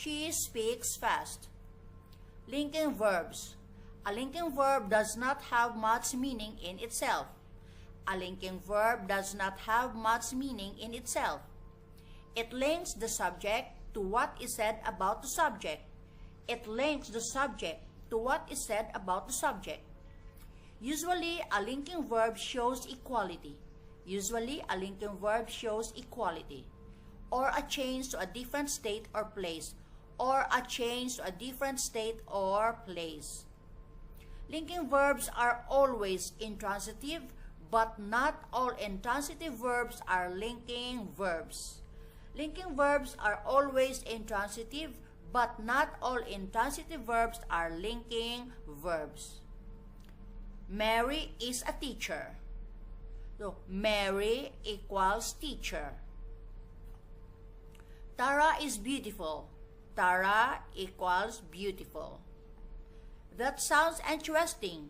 She speaks fast. Linking verbs. A linking verb does not have much meaning in itself. A linking verb does not have much meaning in itself. It links the subject to what is said about the subject. It links the subject to what is said about the subject. Usually, a linking verb shows equality. Usually, a linking verb shows equality. Or a change to a different state or place. Or a change to a different state or place. Linking verbs are always intransitive, but not all intransitive verbs are linking verbs. Linking verbs are always intransitive, but not all intransitive verbs are linking verbs. Mary is a teacher. So, Mary equals teacher. Tara is beautiful. Tara equals beautiful. That sounds interesting.